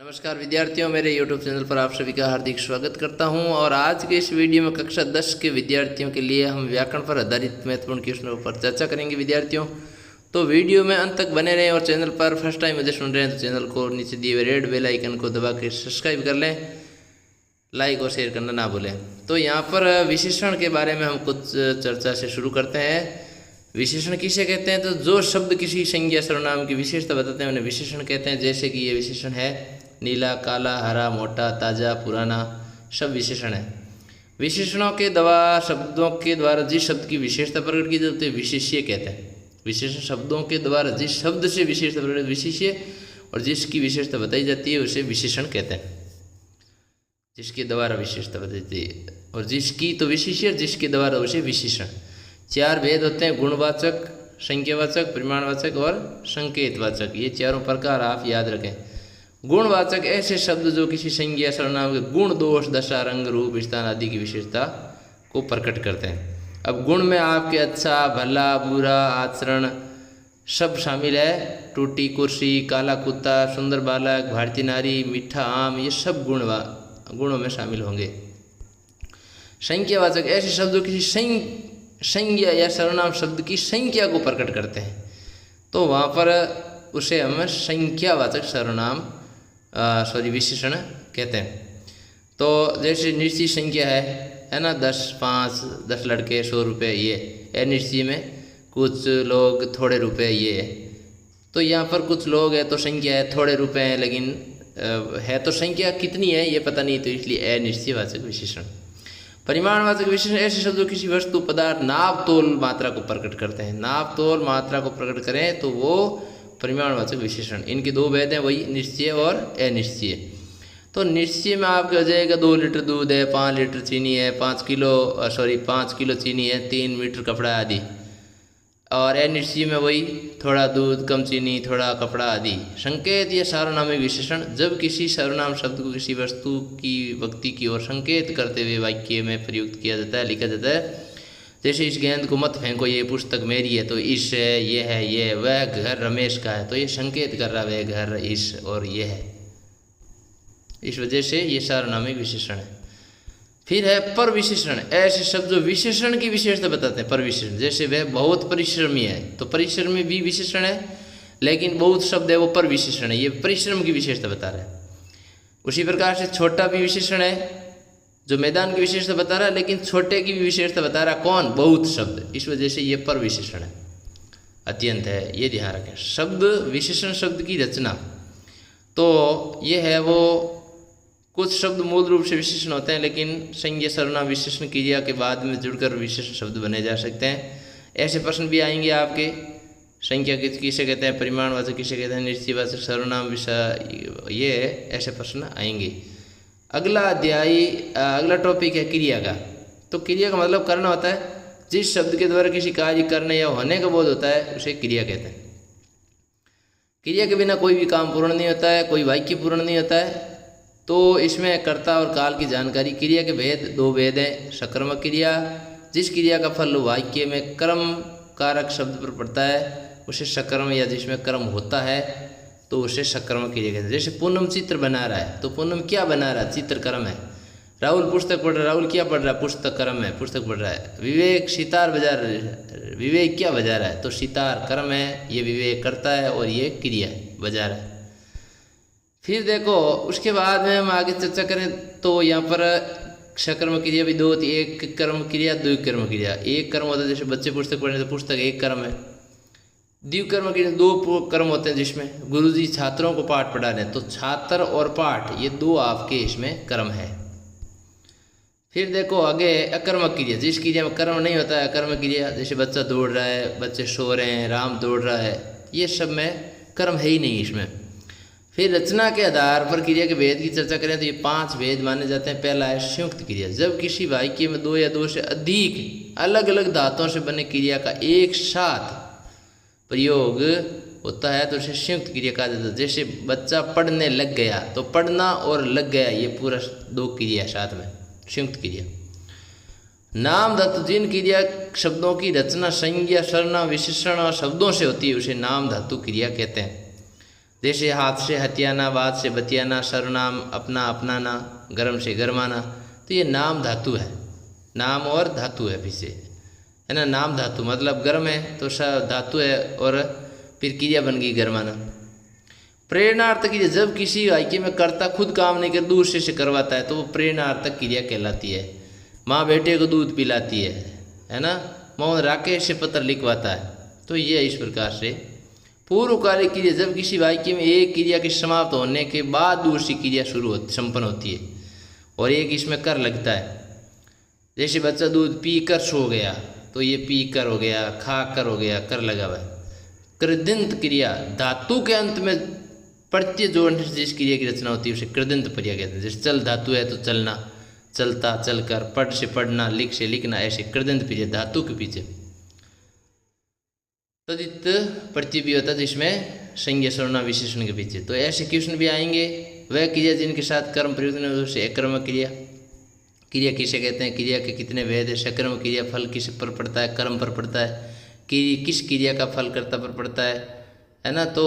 नमस्कार विद्यार्थियों, मेरे YouTube चैनल पर आप सभी का हार्दिक स्वागत करता हूं। और आज के इस वीडियो में कक्षा 10 के विद्यार्थियों के लिए हम व्याकरण पर आधारित महत्वपूर्ण क्वेश्चनों पर चर्चा करेंगे। विद्यार्थियों, तो वीडियो में अंत तक बने रहें और चैनल पर फर्स्ट टाइम मुझे सुन रहे हैं तो चैनल को नीचे दिए हुए रेड बेल आइकन को दबा के सब्सक्राइब कर लें, लाइक और शेयर करना ना भूलें। तो यहाँ पर विशेषण के बारे में हम कुछ चर्चा से शुरू करते हैं। विशेषण किसे कहते हैं? तो जो शब्द किसी संज्ञा सर्वनाम की विशेषता बताते हैं उन्हें विशेषण कहते हैं। जैसे कि ये विशेषण है नीला, काला, हरा, मोटा, ताज़ा, पुराना, सब विशेषण है। विशेषणों के द्वारा शब्दों के द्वारा जिस शब्द की विशेषता प्रकट की जाती है विशेष्य कहते हैं। विशेषण शब्दों के द्वारा जिस शब्द से विशेषता प्रकट विशेष्य और जिसकी विशेषता बताई जाती है उसे विशेषण कहते हैं। जिसके द्वारा विशेषता बताई जाती है और जिसकी तो विशेष्य, जिसके द्वारा उसे विशेषण। चार भेद होते हैं: गुणवाचक, संख्यावाचक, परिमाणवाचक और संकेतवाचक। ये चारों प्रकार आप याद रखें। गुणवाचक ऐसे शब्द जो किसी संज्ञा सर्वनाम के गुण, दोष, दशा, रंग, रूप, स्थान आदि की विशेषता को प्रकट करते हैं। अब गुण में आपके अच्छा, भला, बुरा, आचरण सब शामिल है। टूटी कुर्सी, काला कुत्ता, सुंदर बालक, भारतीय नारी, मीठा आम, ये सब गुणों में शामिल होंगे। संख्यावाचक ऐसे शब्द जो किसी संज्ञा या सर्वनाम शब्द की संख्या को प्रकट करते हैं तो वहाँ पर उसे हम संख्यावाचक सर्वनाम विशेषण कहते हैं। तो जैसे निश्चित संख्या है ना, 10, 5, 10 लड़के, 100 रुपये, ये अनिश्चित में कुछ लोग, थोड़े रुपए, ये है। तो यहाँ पर कुछ लोग है तो संख्या है, थोड़े रुपए हैं, लेकिन है तो संख्या कितनी है ये पता नहीं, तो इसलिए अनिश्चयवाचक विशेषण। परिमाणवाचक विशेषण ऐसे शब्द किसी वस्तु, पदार्थ, नाप तोल मात्रा को प्रकट करते हैं। नाप तोल मात्रा को प्रकट करें तो वो परिमाणवाचक विशेषण। इनके दो भेद हैं, वही निश्चय और अनिश्चय। तो निश्चय में आपके हो जाएगा 2 लीटर दूध है, 5 लीटर चीनी है, 5 किलो चीनी है, 3 मीटर कपड़ा आदि। और अनिश्चय में वही थोड़ा दूध, कम चीनी, थोड़ा कपड़ा आदि। संकेत या सार्वनामिक विशेषण जब किसी सर्वनाम शब्द को किसी वस्तु की, व्यक्ति की ओर संकेत करते हुए वाक्य में प्रयुक्त किया जाता है, लिखा जाता है। जैसे इस गेंद को मत फेंको, ये पुस्तक मेरी है, तो इस है, ये है, ये। वह घर रमेश का है, तो ये संकेत कर रहा है वह घर, इस और ये है। इस वजह से ये सार्वनामिक विशेषण है। फिर है पर विशेषण, ऐसे शब्द जो विशेषण की विशेषता बताते हैं। पर विशेषण जैसे वह बहुत परिश्रमी है, तो परिश्रमी भी विशेषण है, लेकिन बहुत शब्द है वो पर विशेषण है, ये परिश्रम की विशेषता बता रहा है। उसी प्रकार से छोटा भी विशेषण है जो मैदान की विशेषता बता रहा है, लेकिन छोटे की भी विशेषता बता रहा है। कौन? बहुत शब्द। इस वजह से ये पर विशेषण है, अत्यंत है, ये ध्यान रखें। शब्द विशेषण शब्द की रचना, तो ये है वो कुछ शब्द मूल रूप से विशेषण होते हैं, लेकिन संज्ञा सर्वनाम विशेषण क्रिया के बाद में जुड़कर विशेषण शब्द बने जा सकते हैं। ऐसे प्रश्न भी आएंगे आपके। संख्या किसे कहते हैं, परिमाणवाचक किसे कहते हैं, निश्चयवाचक सर्वनाम विषय, ये ऐसे प्रश्न आएंगे। अगला टॉपिक है क्रिया का। तो क्रिया का मतलब करना होता है। जिस शब्द के द्वारा किसी कार्य करने या होने का बोध होता है उसे क्रिया कहते हैं। क्रिया के बिना कोई भी काम पूर्ण नहीं होता है, कोई वाक्य पूर्ण नहीं होता है। तो इसमें कर्ता और काल की जानकारी। क्रिया के भेद, 2 भेद हैं। सकर्मक क्रिया, जिस क्रिया का फल वाक्य में कर्म कारक शब्द पर पड़ता है उसे सकर्म, या जिसमें कर्म होता है तो उसे सकर्मक क्रिया कहते हैं। जैसे पूनम चित्र बना रहा है, तो पूनम क्या बना रहा है? चित्र कर्म है। राहुल पुस्तक पढ़ रहा है, राहुल क्या पढ़ रहा है? पुस्तक कर्म है, पुस्तक पढ़ रहा है। विवेक सितार बजा रहा है, विवेक क्या बजा रहा है? तो सितार कर्म है, ये विवेक करता है और ये क्रिया है, बजा रहा है। फिर देखो उसके बाद में हम आगे चर्चा करें तो यहाँ पर सकर्म क्रिया भी 2 होती है। एक कर्म क्रिया, 2 कर्म क्रिया। एक कर्म होता है जैसे बच्चे पुस्तक पढ़ने, तो पुस्तक एक कर्म है। द्विकर्म क्रिया 2 कर्म होते हैं, जिसमें गुरुजी छात्रों को पाठ पढ़ा रहे हैं, तो छात्र और पाठ, ये 2 आपके इसमें कर्म है। फिर देखो आगे अकर्मक क्रिया, जिस क्रिया में कर्म नहीं होता है, अकर्मक क्रिया। जैसे बच्चा दौड़ रहा है, बच्चे सो रहे हैं, राम दौड़ रहा है, ये सब में कर्म है ही नहीं इसमें। फिर रचना के आधार पर क्रिया के भेद की चर्चा करें तो ये 5 भेद माने जाते हैं। पहला है संयुक्त क्रिया, जब किसी वाक्य में 2 या 2 से अधिक अलग अलग धातुओं से बने क्रिया का एक साथ प्रयोग होता है तो उसे संयुक्त क्रिया कहा जाता है। जैसे बच्चा पढ़ने लग गया, तो पढ़ना और लग गया ये पूरा 2 क्रिया साथ में, संयुक्त क्रिया। नाम धातु, जिन क्रिया शब्दों की रचना संज्ञा सर्वनाम विशेषण और शब्दों से होती है उसे नाम धातु क्रिया कहते हैं। जैसे हाथ से हथियाना, बात से बतियाना, सर्वनाम अपना अपनाना, गर्म से गरमाना। तो ये नाम धातु है, नाम और धातु है पीछे, है ना। नाम धातु मतलब गर्म है तो धातु है, और फिर क्रिया बन गई गरमाना। प्रेरणार्थक क्रिया, जब किसी वाक्य में कर्ता खुद काम नहीं कर दूसरे से करवाता है तो वो प्रेरणार्थक क्रिया कहलाती है। माँ बेटे को दूध पिलाती है ना। मोहन राकेश से पत्र लिखवाता है। तो ये इस प्रकार से पूर्वकालिक क्रिया, जब किसी वाक्य में एक क्रिया के समाप्त होने के बाद दूसरी क्रिया संपन्न होती है और एक इसमें कर लगता है। जैसे बच्चा दूध पी कर सो गया, तो ये पी कर हो गया, खा कर हो गया, कर लगा हुआ है। कृदंत क्रिया, धातु के अंत में प्रत्यय जोड़ने से जिस क्रिया की रचना होती है उसे कृदंत क्रिया कहते हैं। जैसे चल धातु है तो चलना, चलता, चलकर, पढ़ से पढ़ना, लिख से लिखना, ऐसे कृदंत क्रिया धातु के पीछे। तदित प्रत्यय भी होता है जिसमें संज्ञा सर्वनाम विशेषण के पीछे। तो ऐसे क्वेश्चन भी आएंगे। वह क्रिया जिनके साथ कर्म प्रयुक्त नहीं होता उसे अकर्मक क्रिया। क्रिया किसे कहते हैं, क्रिया के कितने भेद है। सकर्मक क्रिया फल किस पर पड़ता है, कर्म पर पड़ता है। किस क्रिया का फल कर्ता पर पड़ता है ना। तो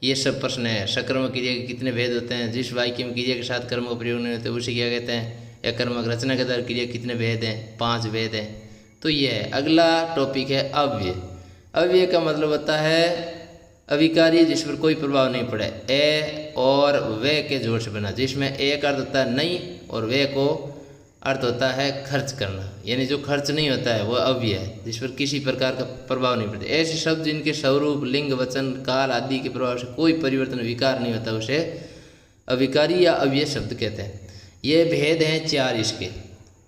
ये सब प्रश्न है। सकर्मक क्रिया के कितने भेद होते हैं। जिस वाक्य में क्रिया के साथ कर्म का प्रयोग नहीं होता उसे क्या कहते हैं, अकर्मक। रचना के द्वारा क्रिया कितने भेद हैं, 5 भेद हैं। तो ये है। अगला टॉपिक है अव्यय। अव्यय का मतलब होता है अविकारी, जिस पर कोई प्रभाव नहीं पड़े। ए और वे के जोड़ से बना, जिसमें ए का अर्थ होता है नहीं और वे को अर्थ होता है खर्च करना, यानी जो खर्च नहीं होता है वो अव्यय है, जिस पर किसी प्रकार का प्रभाव नहीं पड़ता। ऐसे शब्द जिनके स्वरूप, लिंग, वचन, काल आदि के प्रभाव से कोई परिवर्तन, विकार नहीं होता उसे अविकारी या अव्यय शब्द कहते हैं। ये भेद हैं 4 इसके: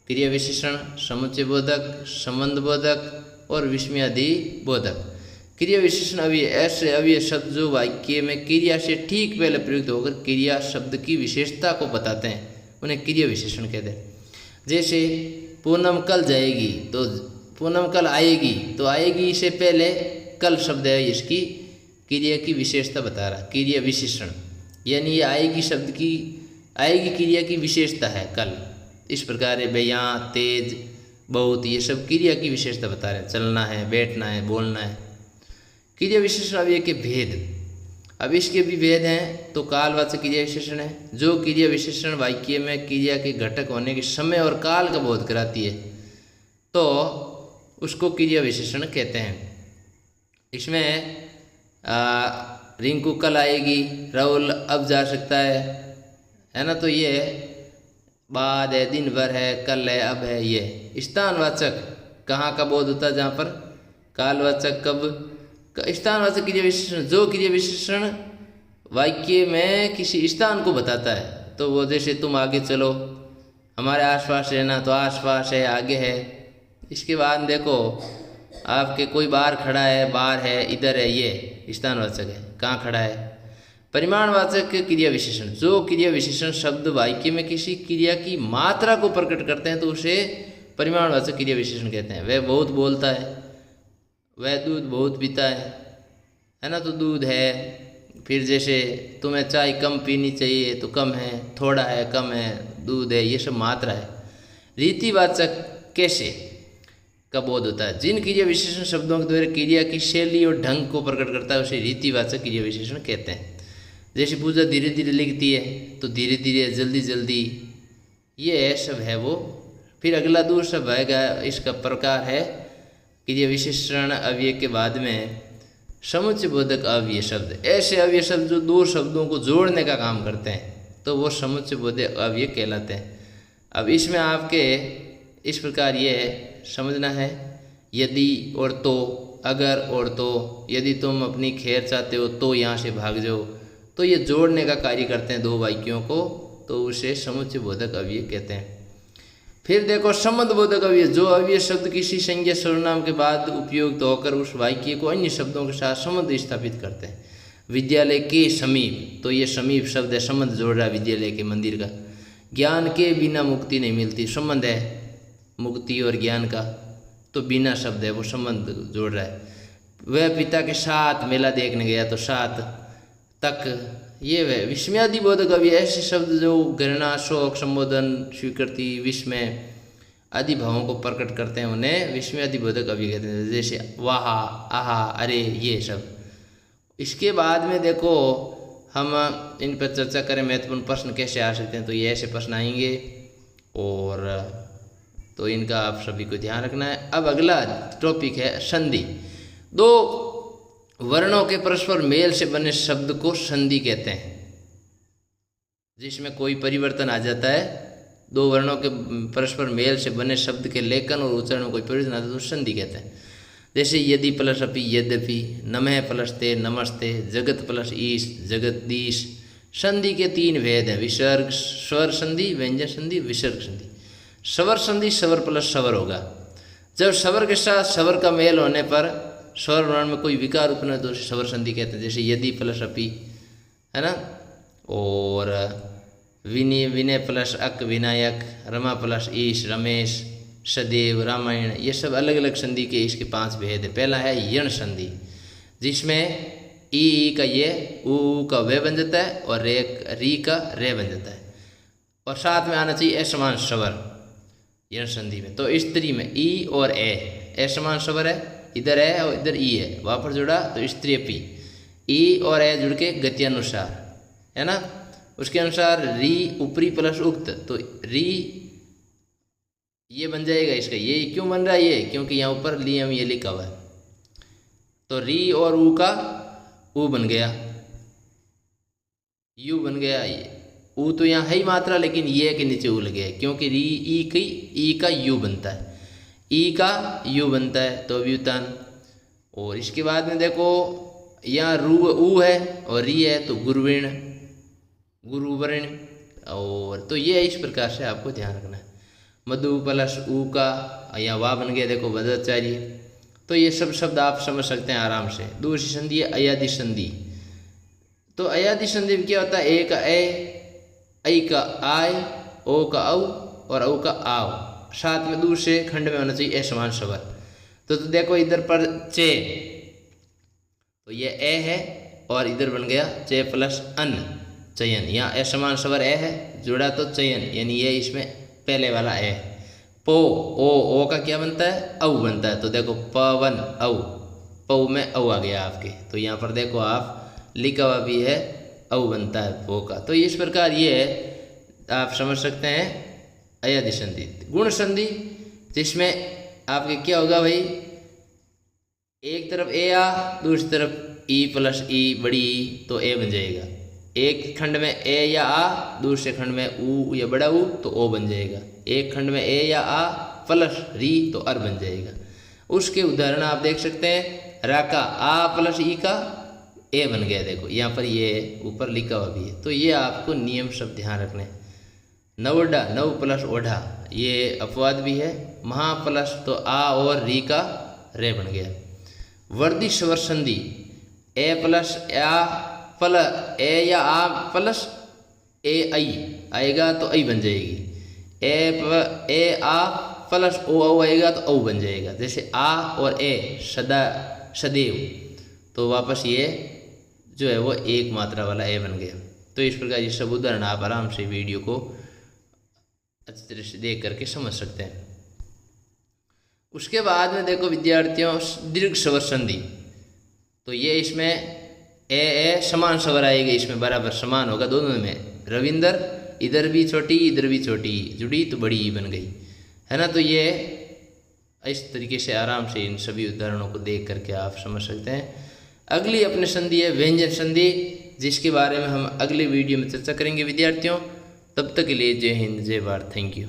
क्रिया विशेषण, समुच्चय बोधक, संबंध बोधक और विस्मयादि बोधक। क्रिया विशेषण अव्यय, ऐसे अव्यय शब्द जो वाक्य में क्रिया से ठीक पहले प्रयुक्त होकर क्रिया शब्द की विशेषता को बताते हैं, उन्हें क्रिया विशेषण कहते हैं। जैसे पूनम कल जाएगी, तो पूनम कल आएगी, तो आएगी से पहले कल शब्द है, इसकी क्रिया की विशेषता बता रहा। क्रिया विशेषण यानी ये आएगी शब्द की, आएगी क्रिया की विशेषता है कल। इस प्रकार है बयां, तेज, बहुत, ये सब क्रिया की विशेषता बता रहे हैं। चलना है, बैठना है, बोलना है। क्रिया विशेषण अव्यय के भेद, अब इसके भी भेद हैं। तो कालवाचक क्रिया विशेषण है, जो क्रिया विशेषण वाक्य में क्रिया के घटक होने के समय और काल का बोध कराती है, तो उसको क्रिया विशेषण कहते हैं। इसमें रिंकू कल आएगी, राहुल अब जा सकता है ना। तो ये बाद है, दिन भर है, कल है, अब है। ये स्थानवाचक कहाँ का बोध होता है, जहाँ पर कालवाचक कब, स्थानवाचक क्रिया विशेषण, जो क्रिया विशेषण वाक्य में किसी स्थान को बताता है। तो वो जैसे तुम आगे चलो, हमारे आसपास रहना, तो आसपास है, आगे है। इसके बाद देखो आपके कोई बाहर खड़ा है, बाहर है, इधर है, ये स्थानवाचक है, कहाँ खड़ा है। परिमाणवाचक क्रिया विशेषण, जो क्रिया विशेषण शब्द वाक्य में किसी क्रिया की मात्रा को प्रकट करते हैं तो उसे परिमाणवाचक क्रिया विशेषण कहते हैं। वह बहुत बोलता है, वह दूध बहुत पीता है ना। तो दूध है। फिर जैसे तुम्हें चाय कम पीनी चाहिए, तो कम है, थोड़ा है, कम है, दूध है, ये सब मात्रा है। रीतिवाचक कैसे का बोध होता है, जिन क्रिया विशेषण शब्दों के द्वारा क्रिया की शैली और ढंग को प्रकट करता है उसे रीतिवाचक क्रिया विशेषण कहते हैं। जैसे पूजा धीरे धीरे लिखती है, तो धीरे धीरे, जल्दी जल्दी, ये सब है वो। फिर अगला दूसरा भाग इसका प्रकार है क्रिया विशेषण अव्यय के बाद में समुच्चय बोधक अव्यय शब्द। ऐसे अव्यय शब्द जो 2 शब्दों को जोड़ने का काम करते हैं, तो वो समुच्चय बोधक अव्यय कहलाते हैं। अब इसमें आपके इस प्रकार ये समझना है, यदि और तो, अगर और तो, यदि तुम अपनी खैर चाहते हो तो यहाँ से भाग जाओ, तो ये जोड़ने का कार्य करते हैं 2 वाक्यों को, तो उसे समुच्चय बोधक अव्यय कहते हैं। फिर देखो संबंध बोधक अव्यय, जो अव्यय शब्द किसी संज्ञा सर्वनाम के बाद उपयुक्त होकर उस वाक्य को अन्य शब्दों के साथ संबंध स्थापित करते हैं। विद्यालय के समीप, तो ये समीप शब्द है, संबंध जोड़ रहा है विद्यालय के, मंदिर का। ज्ञान के बिना मुक्ति नहीं मिलती, संबंध है मुक्ति और ज्ञान का, तो बिना शब्द है, वो संबंध जोड़ रहा है। वह पिता के साथ मेला देखने गया, तो साथ तक, ये वह विस्मयादि बोधक अव्यय, ऐसे शब्द जो घृणा, शोक, संबोधन, स्वीकृति, विस्मय आदि भावों को प्रकट करते हैं उन्हें विस्मयादि बोधक अव्यय कहते हैं। जैसे वाह, आहा, अरे, ये सब। इसके बाद में देखो हम इन पर चर्चा करें महत्वपूर्ण प्रश्न कैसे आ सकते हैं, तो ये ऐसे प्रश्न आएंगे और तो इनका आप सभी को ध्यान रखना है। अब अगला टॉपिक है संधि। दो वर्णों के परस्पर मेल से बने शब्द को संधि कहते हैं, जिसमें कोई परिवर्तन आ जाता है। दो वर्णों के परस्पर मेल से बने शब्द के लेखन और उच्चारण में कोई परिवर्तन आता है तो संधि कहते हैं। जैसे यदि प्लस अपि यद्यपि, नमः प्लस ते नमस्ते, जगत प्लस ईश जगदीश। संधि के 3 भेद हैं, विसर्ग, स्वर संधि, व्यंजन संधि, विसर्ग संधि। स्वर संधि स्वर प्लस स्वर होगा। जब स्वर के साथ स्वर का मेल होने पर स्वर वर्ण में कोई विकार उत्पन्न हो तो स्वर संधि कहते हैं। जैसे यदि प्लस अपि, है ना, और विनय, विनय प्लस अक विनायक, रमा प्लस ईश रमेश, सदैव, रामायण। ये सब अलग अलग संधि के इसके 5 भेद है। पहला है यण संधि, जिसमें ई का ये, ऊ का वे बन जाता है और री का रे बन जाता है, और साथ में आना चाहिए असमान स्वर यण संधि में। तो स्त्री में ई और ए असमान स्वर है, इधर है और इधर ई है, वहाँ पर जुड़ा तो स्त्री अपि। ई और ए जुड़ के गति अनुसार, है ना, उसके अनुसार री ऊपरी प्लस उक्त, तो री ये बन जाएगा इसका। ये क्यों बन रहा है ये, क्योंकि यहाँ ऊपर लियम ये लिखा हुआ है, तो री और ऊ का ऊ बन गया, यू बन गया। ऊ तो यहाँ है ही मात्रा, लेकिन ये के नीचे ऊ लग गया, क्योंकि री ई का यू बनता है, ई का यू बनता है, तो व्युत्थान। और इसके बाद में देखो यहाँ रू ऊ है और री है, तो गुरुवर्ण, गुरुवर्ण। और तो ये इस प्रकार से आपको ध्यान रखना है। मधु प्लस ऊ का यहाँ वाह बन गया, देखो मध्वाचार्य। तो ये सब शब्द आप समझ सकते हैं आराम से। दूसरी संधि है अयादि संधि। तो अयादि संधि में क्या होता है, ए का ए, ऐ का आय, ओ का औ और औ का आव, साथ में दूसरे खंड में होना चाहिए असमान स्वर। तो देखो इधर पर चे, तो ये ए है और इधर बन गया चे प्लस अन, चयन। यहाँ असमान स्वर ए है, जुड़ा तो चयन, यानी ये इसमें पहले वाला ए। पो ओ का क्या बनता है, औ बनता है। तो देखो पवन औ, पौ में औ आ गया आपके। तो यहाँ पर देखो आप लिखा हुआ भी है औ बनता है पो का। तो इस प्रकार ये आप समझ सकते हैं अयादि संधि। गुण संधि, जिसमें आपके क्या होगा भाई, एक तरफ ए आ, दूसरी तरफ ई प्लस ई बड़ी ई, तो ए बन जाएगा। एक खंड में ए या आ, दूसरे खंड में ऊ या बड़ा ऊ, तो ओ बन जाएगा। एक खंड में ए या आ प्लस री, तो अर बन जाएगा। उसके उदाहरण आप देख सकते हैं, रा का आ प्लस ई का ए बन गया। देखो यहाँ पर ये ऊपर लिखा हुआ भी है। तो ये आपको नियम सब ध्यान रखने हैं। नवडा, नव प्लस ओढ़ा, ये अपवाद भी है। महा प्लस तो आ और री का रे बन गया। वर्दी स्वर संधि, ए प्लस आ प्ल ए या आ प्लस ए आई आएगा तो आई बन जाएगी। ए आ प्लस ओ आएगा तो औ बन जाएगा। जैसे आ और ए सदा, सदैव, तो वापस ये जो है वो एक मात्रा वाला ए बन गया। तो इस प्रकार ये सब उदाहरण आप आराम से वीडियो को अच्छी तरह से देख करके समझ सकते हैं। उसके बाद में देखो विद्यार्थियों, दीर्घ स्वर संधि। तो ये इसमें ए समान स्वर आएगा, इसमें बराबर समान होगा दोनों में। रविंदर, इधर भी छोटी इधर भी छोटी, जुड़ी तो बड़ी ई बन गई, है ना। तो ये इस तरीके से आराम से इन सभी उदाहरणों को देख करके आप समझ सकते हैं। अगली अपनी संधि है व्यंजन संधि, जिसके बारे में हम अगले वीडियो में चर्चा करेंगे विद्यार्थियों। तब तक के लिए जय हिंद, जय भारत, थैंक यू।